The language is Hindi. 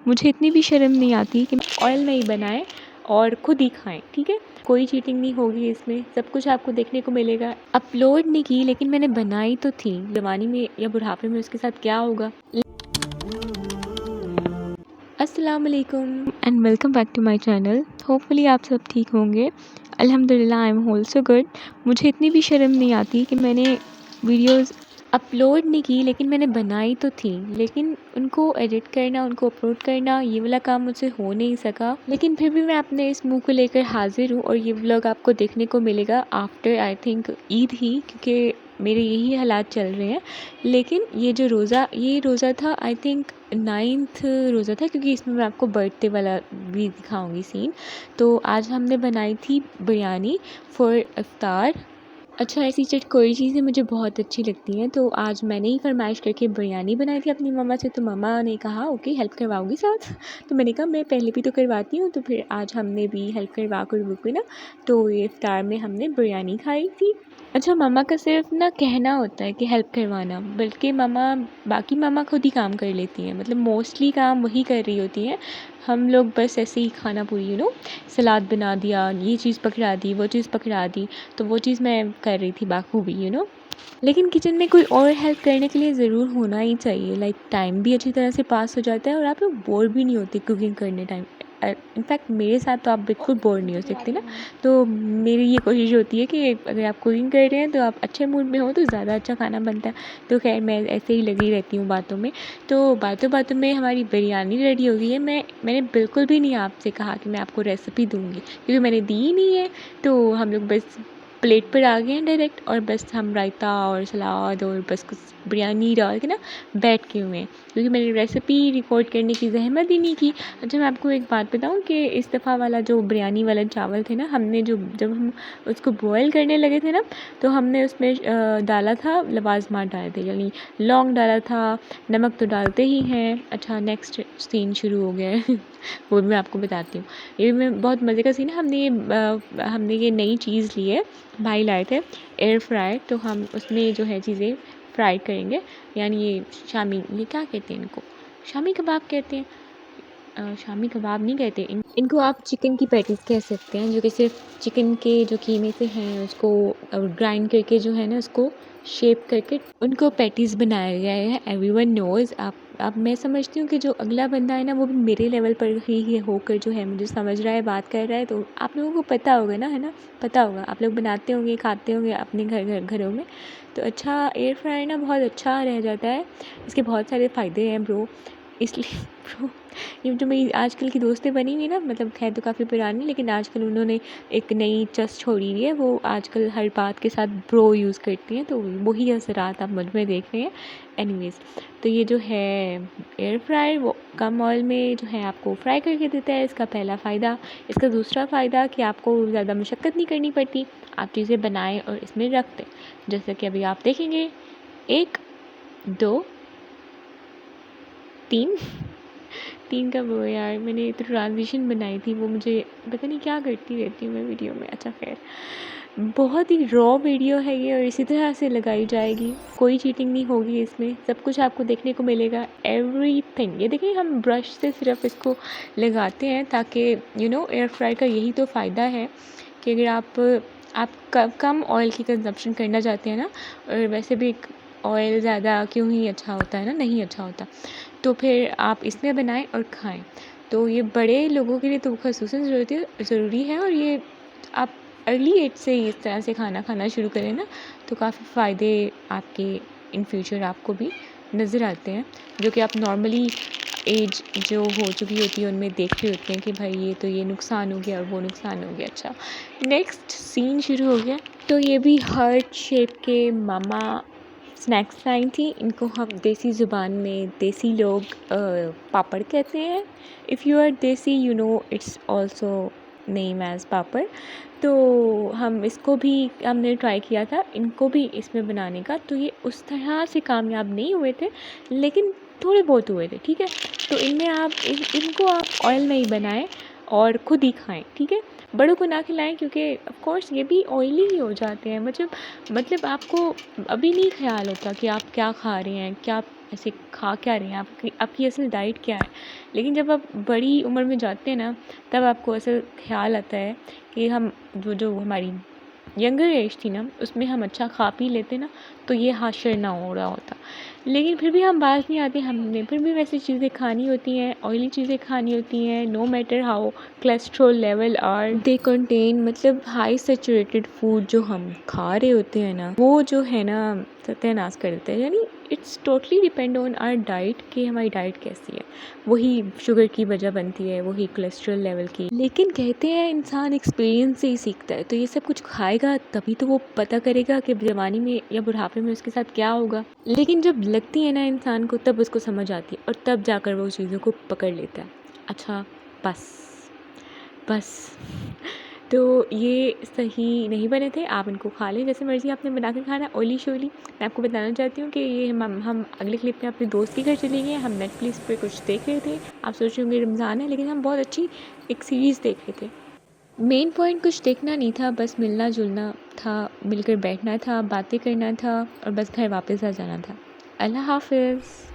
मुझे इतनी भी शर्म नहीं आती कि ऑयल में ही बनाएं और खुद ही खाएं, ठीक है। कोई चीटिंग नहीं होगी इसमें, सब कुछ आपको देखने को मिलेगा। अपलोड नहीं की लेकिन मैंने बनाई तो थी। जवानी में या बुढ़ापे में उसके साथ क्या होगा। अस्सलाम वालेकुम and welcome back to my channel. Hopefully आप सब ठीक होंगे। अल्हम्दुलिल्लाह आई एम ऑल्सो गुड। मुझे इतनी भी शर्म नहीं आती कि मैंने वीडियोस अपलोड नहीं की लेकिन मैंने बनाई तो थी, लेकिन उनको एडिट करना, उनको अपलोड करना, ये वाला काम मुझसे हो नहीं सका। लेकिन फिर भी मैं अपने इस मुंह को लेकर हाजिर हूँ और ये व्लॉग आपको देखने को मिलेगा आफ्टर आई थिंक ईद ही, क्योंकि मेरे यही हालात चल रहे हैं। लेकिन ये रोज़ा था आई थिंक 9th रोज़ा था, क्योंकि इसमें मैं आपको बर्थडे वाला भी दिखाऊंगी सीन। तो आज हमने बनाई थी बिरयानी फॉर इफ्तार। अच्छा, ऐसी कोई चीज़ें मुझे बहुत अच्छी लगती हैं, तो आज मैंने ही फरमाइश करके बिरयानी बनाई थी अपनी मम्मा से। तो मम्मा ने कहा ओके हेल्प करवाओगी साथ। तो मैंने कहा मैं पहले भी तो करवाती हूँ, तो फिर आज हमने भी हेल्प करवा कर रुके ना। तो ये इफ्तार में हमने बिरयानी खाई थी। अच्छा, मम्मा का सिर्फ ना कहना होता है कि हेल्प करवाना, बल्कि बाकी मम्मा खुद ही काम कर लेती हैं। मतलब मोस्टली काम वही कर रही होती हैं। हम लोग बस ऐसे ही खाना पूरी सलाद बना दिया, ये चीज़ पकड़ा दी, वो चीज़ पकड़ा दी। तो वो चीज़ मैं कर रही थी बाखूबी लेकिन किचन में कोई और हेल्प करने के लिए ज़रूर होना ही चाहिए। लाइक टाइम भी अच्छी तरह से पास हो जाता है और आप लोग बोर भी नहीं होते कुकिंग करने टाइम। इनफैक्ट मेरे साथ तो आप बिल्कुल बोर नहीं हो सकते ना। तो मेरी ये कोशिश होती है कि अगर आप कुकिंग कर रहे हैं तो आप अच्छे मूड में हो तो ज़्यादा अच्छा खाना बनता है। तो खैर मैं ऐसे ही लगी रहती हूँ बातों में। तो बातों बातों में हमारी बिरयानी रेडी हो गई है। मैंने बिल्कुल भी नहीं आपसे कहा कि मैं आपको रेसिपी दूँगी, क्योंकि मैंने दी ही नहीं है। तो हम लोग बस प्लेट पर आ गए हैं डायरेक्ट, और बस हम रायता और सलाद और बस कुछ बिरयानी डाल के ना बैठ के हुए हैं, क्योंकि मैंने रेसिपी रिकॉर्ड करने की ज़हमत ही नहीं की। अच्छा, मैं आपको एक बात बताऊं कि इस दफ़ा वाला जो बिरयानी वाला चावल थे ना, हमने जब हम उसको बॉयल करने लगे थे ना, तो हमने उसमें डाला था लवाजमात डाले थे, यानी लौंग डाला था। नमक तो डालते ही हैं। अच्छा, नेक्स्ट सीन शुरू हो गया है वो भी मैं आपको बताती हूँ। ये भी मैं बहुत मज़े का सीन है। हमने ये नई चीज़ ली है, भाई लाए थे एयर फ्राई। तो हम उसमें जो है चीज़ें फ्राई करेंगे, यानी ये ये क्या कहते हैं इनको, शामी कबाब कहते हैं। शामी कबाब नहीं कहते इनको आप चिकन की पैटीज़ कह सकते हैं, जो कि सिर्फ चिकन के जो कीमे से हैं उसको ग्राइंड करके जो है ना उसको शेप करके उनको पैटीज़ बनाया गया है। Everyone knows. आप मैं समझती हूँ कि जो अगला बंदा है ना वो भी मेरे लेवल पर ही होकर जो है मुझे समझ रहा है, बात कर रहा है। तो आप लोगों को पता होगा ना, है ना, पता होगा। आप लोग बनाते होंगे, खाते होंगे अपने घरों में। तो अच्छा, एयर फ्राई ना बहुत अच्छा रह जाता है। इसके बहुत सारे फ़ायदे हैं ब्रो। इसलिए ब्रो, ये जो मेरी आजकल की दोस्तें बनी हुई ना, मतलब खैर तो काफ़ी पुरानी, लेकिन आजकल उन्होंने एक नई चस छोड़ी हुई है। वो आजकल हर बात के साथ ब्रो यूज़ करती हैं, तो वही असरात आप मुझ में देख रहे हैं। एनीवेज़, तो ये जो है एयर फ्रायर वो कम ऑयल में जो है आपको फ्राई करके देता है। इसका पहला फ़ायदा। इसका दूसरा फ़ायदा कि आपको ज़्यादा मशक्क़त नहीं करनी पड़ती। आप चीज़ें बनाएं और इसमें रख दें, जैसे कि अभी आप देखेंगे 1 2 3 3 का वो यार, मैंने तो ट्रांजिशन बनाई थी, वो मुझे पता नहीं क्या करती रहती हूँ मैं वीडियो में। अच्छा खैर, बहुत ही रॉ वीडियो है ये और इसी तरह से लगाई जाएगी। कोई चीटिंग नहीं होगी इसमें, सब कुछ आपको देखने को मिलेगा, एवरीथिंग। ये देखिए, हम ब्रश से सिर्फ इसको लगाते हैं ताकि एयर फ्राई का यही तो फ़ायदा है कि अगर आप कम ऑयल की कंजप्शन करना चाहते हैं ना, और वैसे भी ऑयल ज़्यादा क्यों ही अच्छा होता है ना, नहीं अच्छा होता, तो फिर आप इसमें बनाएं और खाएं। तो ये बड़े लोगों के लिए तो ख़ुसूसन ज़रूरी है। और ये आप अर्ली एज से ही इस तरह से खाना खाना शुरू करें ना, तो काफ़ी फ़ायदे आपके इन फ्यूचर आपको भी नज़र आते हैं, जो कि आप नॉर्मली एज जो हो चुकी होती है उनमें देख रहे होते हैं कि भाई ये नुकसान हो गया और वो नुकसान हो गया। अच्छा, नेक्स्ट सीन शुरू हो गया। तो ये भी हार्ट शेप के मामा स्नैक्स लाई थी। इनको हम देसी ज़ुबान में देसी लोग पापड़ कहते हैं। If you are desi you know it's also name as papad. तो हम इसको भी हमने ट्राई किया था, इनको भी इसमें बनाने का। तो ये उस तरह से कामयाब नहीं हुए थे, लेकिन थोड़े बहुत हुए थे, ठीक है। तो इनमें इनको आप ऑयल में ही बनाएं और ख़ुद ही खाएं, ठीक है। बड़ों को ना खिलाएं, क्योंकि ऑफ कोर्स ये भी ऑयली ही हो जाते हैं। मतलब आपको अभी नहीं ख्याल होता कि आप क्या खा रहे हैं, क्या ऐसे खा क्या रही हैं, आपकी असल डाइट क्या है। लेकिन जब आप बड़ी उम्र में जाते हैं ना, तब आपको असल ख्याल आता है कि हम जो हमारी यंगर एज थी ना, उसमें हम अच्छा खा पी लेते ना, तो ये हाशिर ना हो रहा होता। लेकिन फिर भी हम बाज नहीं आते, हमने फिर भी वैसी चीज़ें खानी होती हैं, ऑयली चीज़ें खानी होती हैं, no matter how cholesterol level are they contain. मतलब हाई सैचुरेटेड फूड जो हम खा रहे होते हैं ना, वो जो है ना सत्यानाश कर देते हैं। यानी it's totally depend on our diet कि हमारी डाइट कैसी है। वही शुगर की वजह बनती है, वही कोलेस्ट्रॉल लेवल की। लेकिन कहते हैं इंसान एक्सपीरियंस से ही सीखता है, तो ये सब कुछ खाएगा तभी तो वो पता करेगा कि जवानी में या बुढ़ापे में उसके साथ क्या होगा। लेकिन जब लगती है ना इंसान को, तब उसको समझ आती है और तब जाकर वो चीज़ों को पकड़ लेता है। अच्छा बस बस तो ये सही नहीं बने थे, आप इनको खा लें जैसे मर्ज़ी आपने बना कर खाना। ऑयली शोली मैं आपको बताना चाहती हूँ कि ये हम अगले क्लिप में अपने दोस्त के घर चले गए। हम नेटफ्लिक्स पे कुछ देख रहे थे। आप सोच रहे होंगे रमज़ान है, लेकिन हम बहुत अच्छी एक सीरीज़ देख रहे थे। मेन पॉइंट कुछ देखना नहीं था, बस मिलना जुलना था, मिलकर बैठना था, बातें करना था और बस घर वापस आ जाना था। अल्लाह हाफ़िज़।